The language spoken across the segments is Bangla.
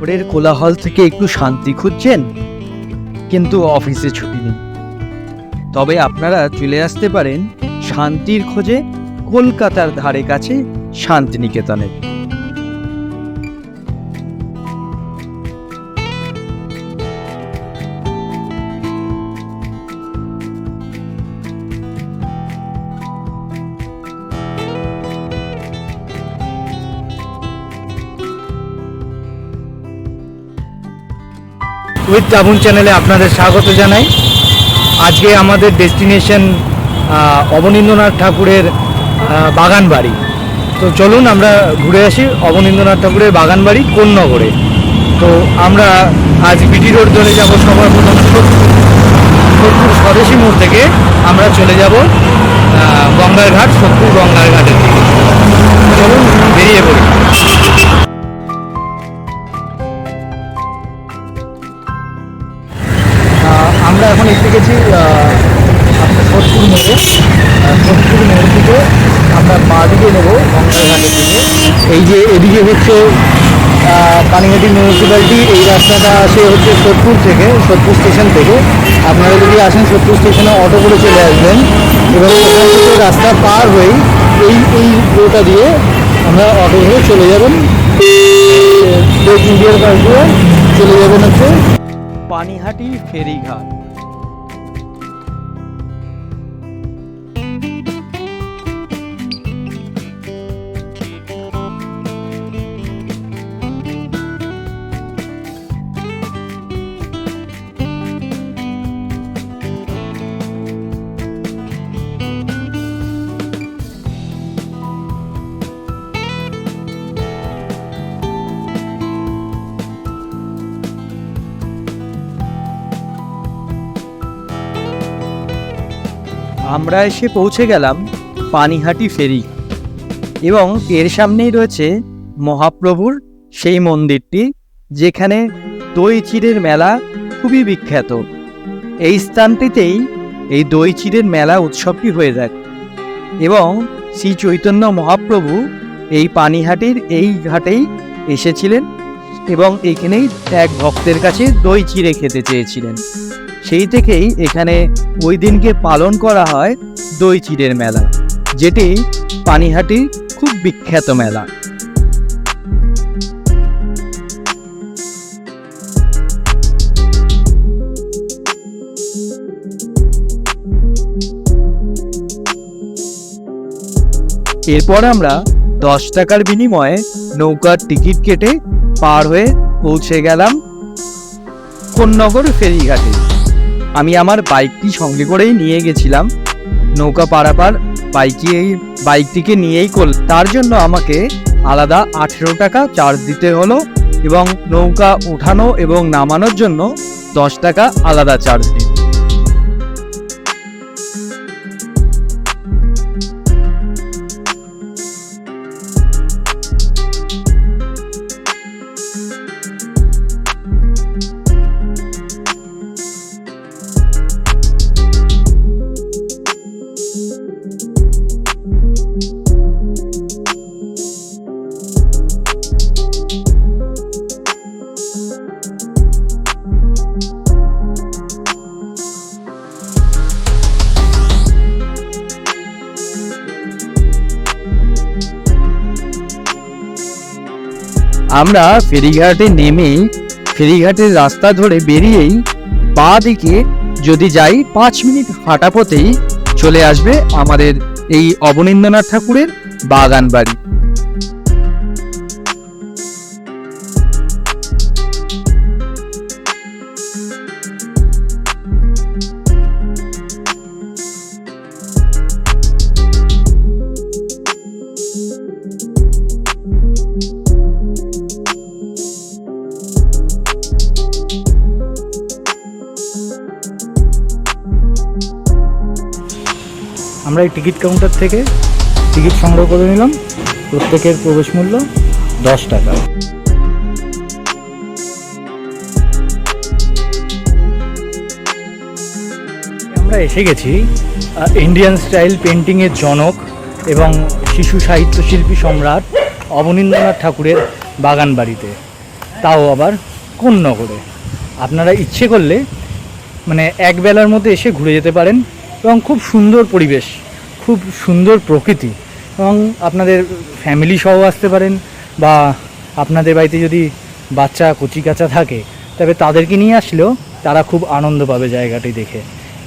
শহরের কোলাহল থেকে একটু শান্তি খুঁজছেন, কিন্তু অফিসে ছুটি নেই, তবে আপনারা চলে আসতে পারেন শান্তির খোঁজে কলকাতার ধারে কাছে শান্তিনিকেতনে। উইথ টাবুন চ্যানেলে আপনাদের স্বাগত জানাই। আজকে আমাদের ডেস্টিনেশন অবনীন্দ্রনাথ ঠাকুরের বাগান বাড়ি। তো চলুন আমরা ঘুরে আসি অবনীন্দ্রনাথ ঠাকুরের বাগান বাড়ি কোন্নগরে। তো আমরা আজ বিটি রোড ধরে যাব। সবার প্রথম সোদপুর স্বদেশী মোড় থেকে আমরা চলে যাব গঙ্গার ঘাট, সোদপুর গঙ্গার ঘাটের দিকে। চলুন বেরিয়ে পড়ি। আমরা এখন এসে গেছি আপনার সোদপুর মোড়ে। সোদপুর মোড় থেকে আমরা বাঁ দিকে নেবো গঙ্গার ঘাটের দিকে। এই যে এদিকে হচ্ছে পানিহাটি মিউনিসিপ্যালিটি। এই রাস্তাটা আসে হচ্ছে সোদপুর থেকে, সোদপুর স্টেশন থেকে। আপনারা যদি আসেন সোদপুর স্টেশনে অটো করে চলে আসবেন এবং ওখান থেকে রাস্তা পার হয়েই এই রোডটা দিয়ে আমরা অটো ধরে চলে যাবেন ইন্ডিয়ার পাশ দিয়ে চলে যাবেন হচ্ছে পানিহাটি ফেরিঘাট। আমরা এসে পৌঁছে গেলাম পানিহাটি ফেরি এবং এর সামনেই রয়েছে মহাপ্রভুর সেই মন্দিরটি, যেখানে দই চিড়ের মেলা খুবই বিখ্যাত। এই স্থানটিতেই এই দই চিড়ের মেলা উৎসবটি হয়ে থাকে এবং শ্রী চৈতন্য মহাপ্রভু এই পানিহাটির এই ঘাটেই এসেছিলেন এবং এখানেই এক ভক্তের কাছে দই চিড়ে খেতে চেয়েছিলেন। সেই থেকেই এখানে ওই দিনকে পালন করা হয় দই চিড়ের মেলা, যেটি পানিহাটির খুব বিখ্যাত মেলা। এরপর আমরা 10 টাকার বিনিময়ে নৌকার টিকিট কেটে পার হয়ে পৌঁছে গেলাম কোন্নগর ফেরিঘাটে। আমি আমার বাইকটি সঙ্গে করেই নিয়ে গেছিলাম। নৌকা পারাপার বাইকটিকে নিয়েই তার জন্য আমাকে আলাদা 18 টাকা চার্জ দিতে হলো এবং নৌকা উঠানো এবং নামানোর জন্য 10 টাকা আলাদা চার্জ দিই। আমরা ফেরিঘাটে নেমেই ফেরিঘাটের রাস্তা ধরে বেরিয়েই বাঁ দিকে যদি যাই 5 মিনিট হাঁটা পথেই চলে আসবে আমাদের এই অবনীন্দ্রনাথ ঠাকুরের বাগান বাড়ি। আমরা এই টিকিট কাউন্টার থেকে টিকিট সংগ্রহ করে নিলাম। প্রত্যেকের প্রবেশ মূল্য 10 টাকা। আমরা এসে গেছি ইন্ডিয়ান স্টাইল পেন্টিংয়ের জনক এবং শিশু সাহিত্য শিল্পী সম্রাট অবনীন্দ্রনাথ ঠাকুরের বাগান বাড়িতে। তাও আবার কোন নগরে। আপনারা ইচ্ছে করলে মানে এক বেলার মধ্যে এসে ঘুরে যেতে পারেন, এবং খুব সুন্দর পরিবেশ, খুব সুন্দর প্রকৃতি, এবং আপনাদের ফ্যামিলি সহ আসতে পারেন, বা আপনাদের বাড়িতে যদি বাচ্চা কচি কাচা থাকে তবে তাদেরকে নিয়ে আসলেও তারা খুব আনন্দ পাবে জায়গাটি দেখে।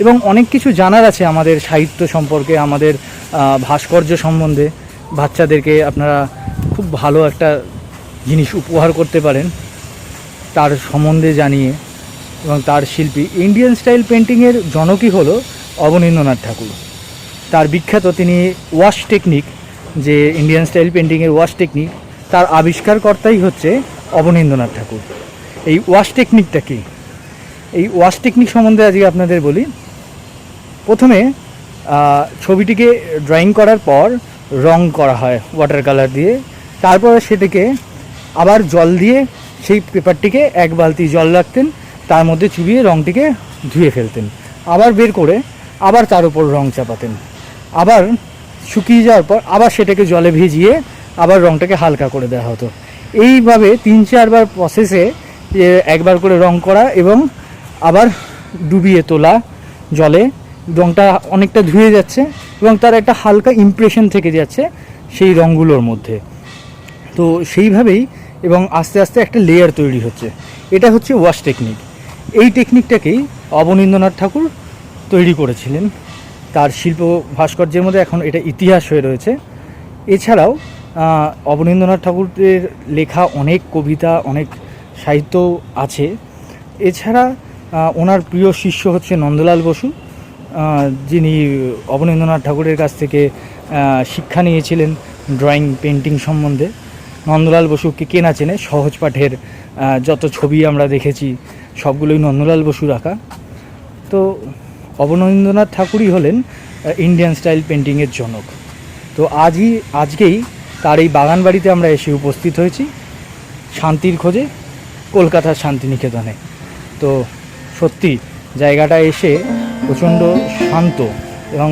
এবং অনেক কিছু জানার আছে আমাদের সাহিত্য সম্পর্কে, আমাদের ভাস্কর্য সম্বন্ধে। বাচ্চাদেরকে আপনারা খুব ভালো একটা জিনিস উপহার করতে পারেন তার সম্বন্ধে জানিয়ে। এবং তার শিল্পী ইন্ডিয়ান স্টাইল পেন্টিংয়ের জনকই হলো অবনীন্দ্রনাথ ঠাকুর। তার বিখ্যাত তিনি ওয়াশ টেকনিক, যে ইন্ডিয়ান স্টাইল পেন্টিংয়ের ওয়াশ টেকনিক, তার আবিষ্কারকর্তাই হচ্ছে অবনীন্দ্রনাথ ঠাকুর। এই ওয়াশ টেকনিকটা কি? এই ওয়াশ টেকনিক সম্বন্ধে আজকে আপনাদের বলি। প্রথমে ছবিটিকে ড্রয়িং করার পর রং করা হয় ওয়াটার কালার দিয়ে, তারপরে সেটাকে আবার জল দিয়ে সেই পেপারটিকে এক বালতি জল রাখতেন, তার মধ্যে চুবিয়ে রঙটিকে ধুয়ে ফেলতেন, আবার বের করে আবার তার উপর রং চাপাতেন, আবার শুকিয়ে যাওয়ার পর আবার সেটাকে জলে ভিজিয়ে আবার রঙটাকে হালকা করে দেওয়া হতো। এইভাবে 3-4 বার প্রসেসে একবার করে রং করা এবং আবার ডুবিয়ে তোলা জলে, রঙটা অনেকটা ধুয়ে যাচ্ছে এবং তার একটা হালকা ইমপ্রেশন থেকে যাচ্ছে সেই রঙগুলোর মধ্যে। তো সেইভাবেই এবং আস্তে আস্তে একটা লেয়ার তৈরি হচ্ছে। এটা হচ্ছে ওয়াশ টেকনিক। এই টেকনিকটাকেই অবনীন্দ্রনাথ ঠাকুর তৈরি করেছিলেন। তার শিল্প ভাস্কর্যের মধ্যে এখন এটা ইতিহাস হয়ে রয়েছে। এছাড়াও অবনীন্দ্রনাথ ঠাকুরের লেখা অনেক কবিতা, অনেক সাহিত্য আছে। এছাড়া ওনার প্রিয় শিষ্য হচ্ছে নন্দলাল বসু, যিনি অবনীন্দ্রনাথ ঠাকুরের কাছ থেকে শিক্ষা নিয়েছিলেন ড্রয়িং পেন্টিং সম্বন্ধে। নন্দলাল বসুকে কে না চেনে? সহজ পাঠের যত ছবি আমরা দেখেছি সবগুলোই নন্দলাল বসুর আঁকা। তো অবনীন্দ্রনাথ ঠাকুরই হলেন ইন্ডিয়ান স্টাইল পেন্টিংয়ের জনক। তো আজকেই তার এই বাগান বাড়িতে আমরা এসে উপস্থিত হয়েছি শান্তির খোঁজে, কলকাতার শান্তিনিকেতনে। তো সত্যি জায়গাটা এসে প্রচণ্ড শান্ত এবং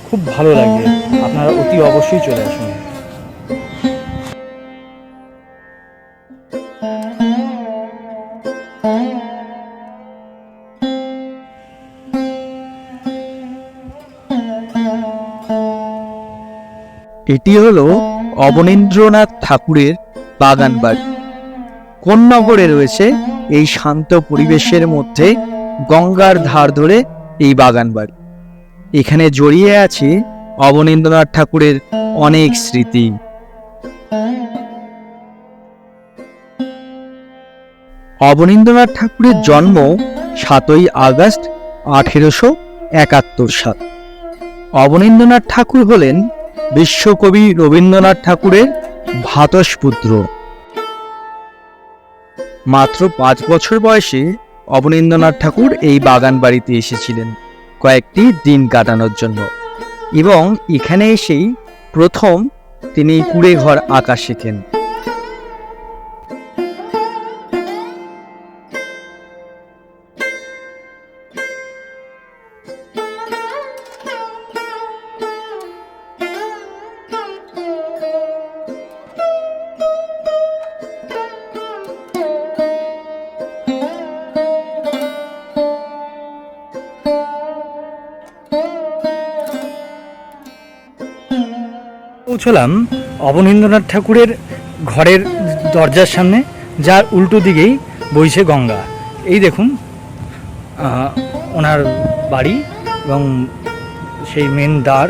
খুব ভালো লাগবে। আপনারা অতি অবশ্যই চলে আসুন। এটি হলো অবনীন্দ্রনাথ ঠাকুরের বাগান বাড়ি। কোন নগরে রয়েছে এই শান্ত পরিবেশের মধ্যে গঙ্গার ধার ধরে এই বাগান বাড়ি। এখানে জড়িয়ে আছে অবনীন্দ্রনাথ ঠাকুরের অনেক স্মৃতি। অবনীন্দ্রনাথ ঠাকুরের জন্ম 7ই আগস্ট 1871 সাল। অবনীন্দ্রনাথ ঠাকুর হলেন বিশ্বকবি রবীন্দ্রনাথ ঠাকুরের ভ্রাতুষ্পুত্র। মাত্র 5 বছর বয়সে অবনীন্দ্রনাথ ঠাকুর এই বাগান বাড়িতে এসেছিলেন কয়েকটি দিন কাটানোর জন্য, এবং এখানে এসেই প্রথম তিনি কুড়ে ঘর আঁকা শেখেন। পৌঁছলাম অবনীন্দ্রনাথ ঠাকুরের ঘরের দরজার সামনে, যার উল্টো দিকেই বইছে গঙ্গা। এই দেখুন ওনার বাড়ি এবং সেই মেন দ্বার,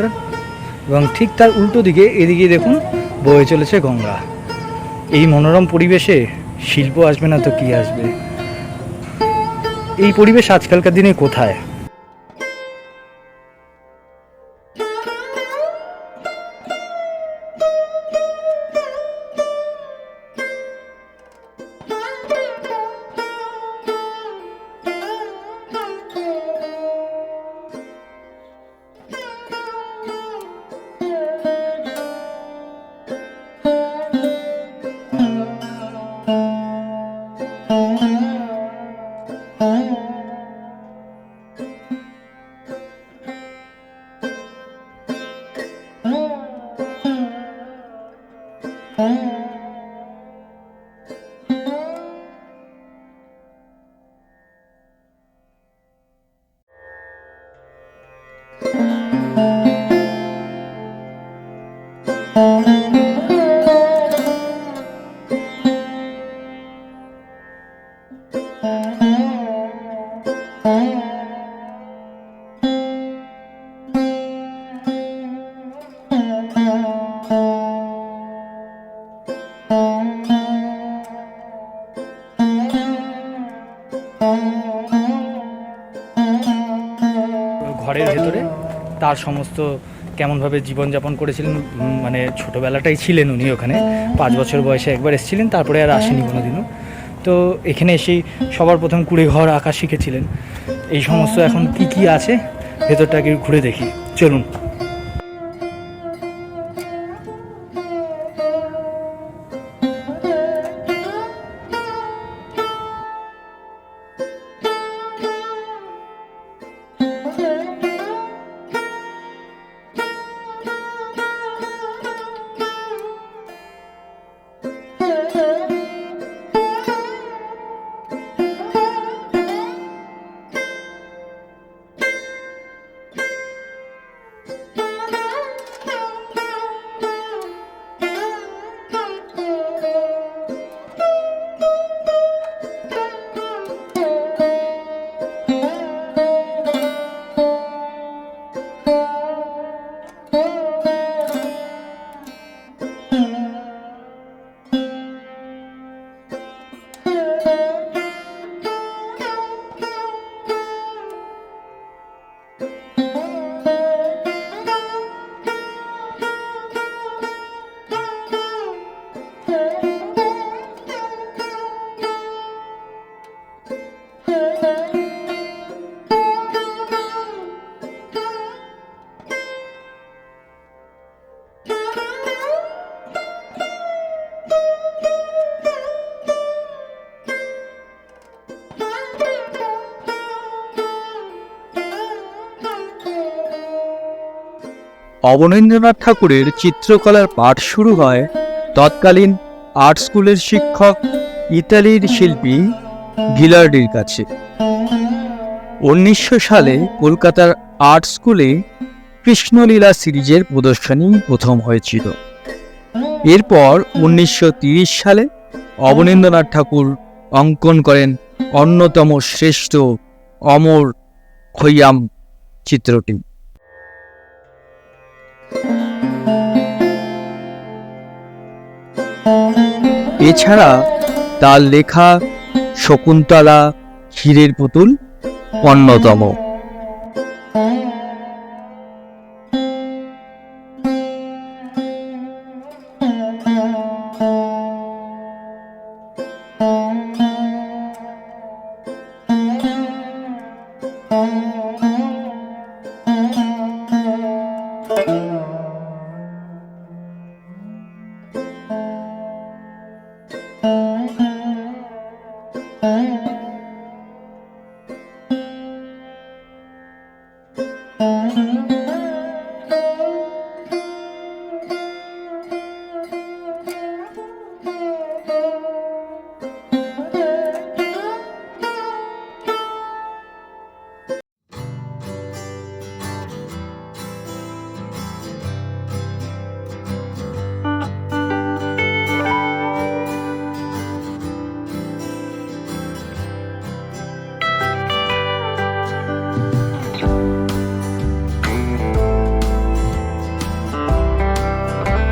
এবং ঠিক তার উল্টো দিকে এদিকে দেখুন বয়ে চলেছে গঙ্গা। এই মনোরম পরিবেশে শিল্প আসবে না তো কি আসবে? এই পরিবেশ আজকালকার দিনে কোথায়? ঘরের ভেতরে তার সমস্ত কেমনভাবে জীবনযাপন করেছিলেন, মানে ছোটোবেলাটাই ছিলেন উনি ওখানে, 5 বছর বয়সে একবার এসেছিলেন, তারপরে আর আসেনি কোনো দিনও। তো এখানে এসেই সবার প্রথম কুড়ে ঘর আঁকা শিখেছিলেন। এই সমস্ত এখন কি কি আছে ভেতরটাকে ঘুরে দেখি, চলুন। অবনীন্দ্রনাথ ঠাকুরের চিত্রকলার পাঠ শুরু হয় তৎকালীন আর্ট স্কুলের শিক্ষক ইতালির শিল্পী গিলার্ডির কাছে। 1900 সালে কলকাতার আর্ট স্কুলে কৃষ্ণলীলা সিরিজের প্রদর্শনী প্রথম হয়েছিল। এরপর 1930 সালে অবনীন্দ্রনাথ ঠাকুর অঙ্কন করেন অন্যতম শ্রেষ্ঠ অমর খৈয়াম চিত্রটি। এছাড়া তার লেখা শকুন্তলা, ক্ষীরের পুতুল অন্যতম।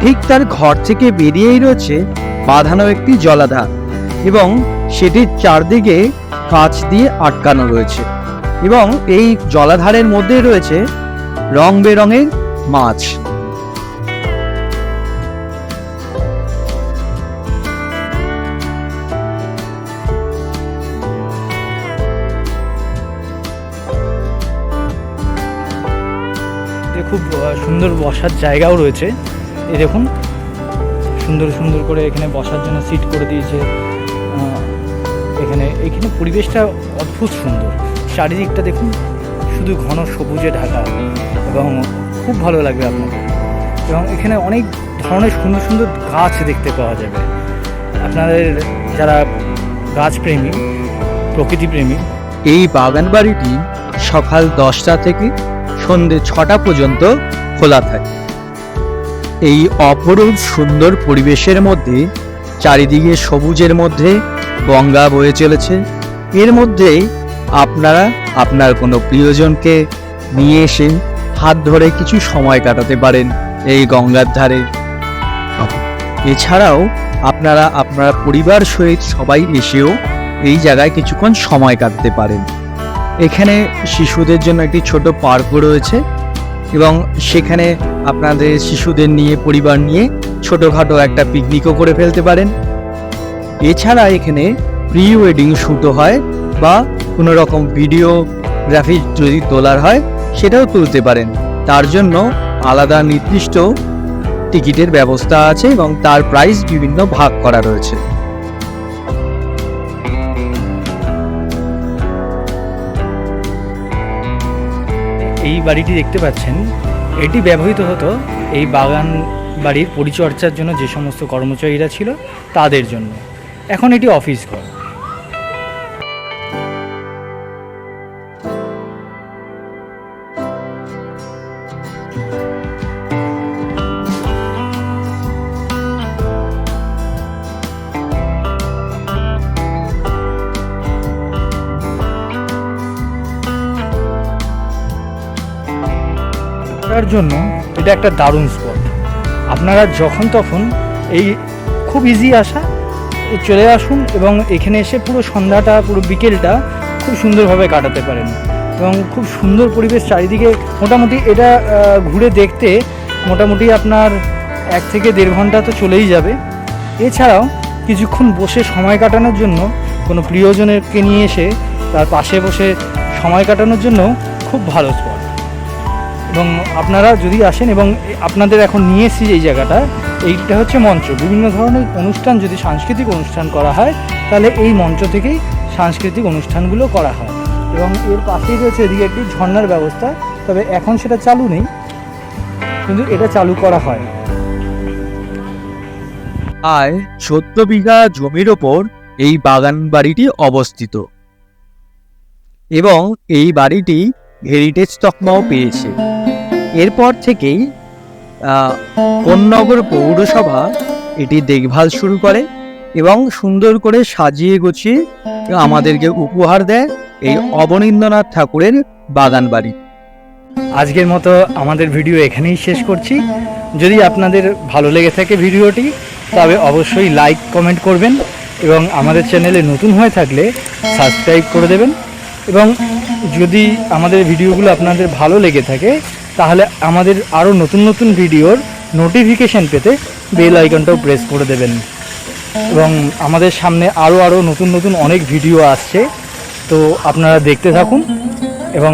ঠিক তার ঘর থেকে বেরিয়েই রয়েছে বাঁধানো একটি জলাধার এবং সেটির চারদিকে কাঁচ দিয়ে আটকানো রয়েছে এবং এই জলাধারের মধ্যে রয়েছে রং বেরঙের মাছ। খুব সুন্দর বসার জায়গাও রয়েছে, এই দেখুন সুন্দর সুন্দর করে এখানে বসার জন্য সিট করে দিয়েছে। এখানে পরিবেশটা অদ্ভুত সুন্দর, চারিদিকটা দেখুন শুধু ঘন সবুজে ঢাকা এবং খুব ভালো লাগবে আপনাকে। এবং এখানে অনেক ধরনের সুন্দর সুন্দর গাছ দেখতে পাওয়া যাবে। আপনাদের যারা গাছপ্রেমী, প্রকৃতিপ্রেমী, এই বাগান বাড়িটি সকাল 10টা থেকে সন্ধ্যে 6টা পর্যন্ত খোলা থাকে। এই অপরূপ সুন্দর পরিবেশের মধ্যে চারিদিকে সবুজের মধ্যে গঙ্গা বয়ে চলেছে। এর মধ্যে আপনারা আপনার কোনো প্রিয়জনকে নিয়ে এসে হাত ধরে কিছু সময় কাটাতে পারেন এই গঙ্গার ধারে। এছাড়াও আপনারা আপনার পরিবার সহিত সবাই এসেও এই জায়গায় কিছুক্ষণ সময় কাটাতে পারেন। এখানে শিশুদের জন্য একটি ছোট পার্কও রয়েছে এবং সেখানে আপনাদের শিশুদের নিয়ে পরিবার নিয়ে ছোটোখাটো একটা পিকনিকও করে ফেলতে পারেন। এছাড়া এখানে প্রি ওয়েডিং শ্যুটও হয় বা কোনো রকম ভিডিওগ্রাফি যদি তোলার হয় সেটাও তুলতে পারেন। তার জন্য আলাদা নির্দিষ্ট টিকিটের ব্যবস্থা আছে এবং তার প্রাইস বিভিন্ন ভাগ করা রয়েছে। এই বাড়িটি দেখতে পাচ্ছেন, এটি ব্যবহৃত হতো এই বাগান বাড়ির পরিচর্যার জন্য যে সমস্ত কর্মচারীরা ছিল তাদের জন্য। এখন এটি অফিস ঘর। তার জন্য এটা একটা দারুণ স্পট। আপনারা যখন তখন এই খুব ইজি আসা, চলে আসুন এবং এখানে এসে পুরো সন্ধ্যাটা, পুরো বিকেলটা খুব সুন্দরভাবে কাটাতে পারেন এবং খুব সুন্দর পরিবেশ চারিদিকে। মোটামুটি এটা ঘুরে দেখতে মোটামুটি আপনার 1 থেকে 1.5 ঘন্টা তো চলেই যাবে। এছাড়াও কিছুক্ষণ বসে সময় কাটানোর জন্য কোনো প্রিয়জনকে নিয়ে এসে তার পাশে বসে সময় কাটানোর জন্য খুব ভালো স্পট। এবং আপনারা যদি আসেন, এবং আপনাদের এখন নিয়ে এসেছি এই জায়গাটা, এইটা হচ্ছে মঞ্চ। বিভিন্ন ধরনের অনুষ্ঠান, যদি সাংস্কৃতিক অনুষ্ঠান করা হয় তাহলে এই মঞ্চ থেকেই সাংস্কৃতিক অনুষ্ঠানগুলো করা হয়। এবং এর পাশেই রয়েছে এদিকে একটি ঝর্ণার ব্যবস্থা, তবে এখন সেটা চালু নেই, কিন্তু এটা চালু করা হয়। আর 14 বিঘা জমির ওপর এই বাগান বাড়িটি অবস্থিত এবং এই বাড়িটি হেরিটেজ তকমাও পেয়েছে। এরপর থেকেই কোন্নগর পৌরসভা এটি দেখভাল শুরু করে এবং সুন্দর করে সাজিয়ে গুছিয়ে আমাদেরকে উপহার দেয় এই অবনীন্দ্রনাথ ঠাকুরের বাগান বাড়ি। আজকের মতো আমাদের ভিডিও এখানেই শেষ করছি। যদি আপনাদের ভালো লেগে থাকে ভিডিওটি, তবে অবশ্যই লাইক কমেন্ট করবেন এবং আমাদের চ্যানেলে নতুন হয়ে থাকলে সাবস্ক্রাইব করে দেবেন। এবং যদি আমাদের ভিডিওগুলো আপনাদের ভালো লেগে থাকে তাহলে আমাদের আরও নতুন নতুন ভিডিওর নোটিফিকেশান পেতে বেল আইকনটাও প্রেস করে দেবেন। এবং আমাদের সামনে আরও নতুন নতুন অনেক ভিডিও আসছে, তো আপনারা দেখতে থাকুন। এবং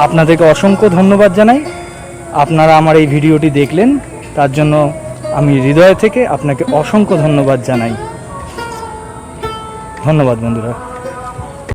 আপনাদেরকে অসংখ্য ধন্যবাদ জানাই। আপনারা আমার এই ভিডিওটি দেখলেন, তার জন্য আমি হৃদয় থেকে আপনাকে অসংখ্য ধন্যবাদ জানাই। ধন্যবাদ বন্ধুরা।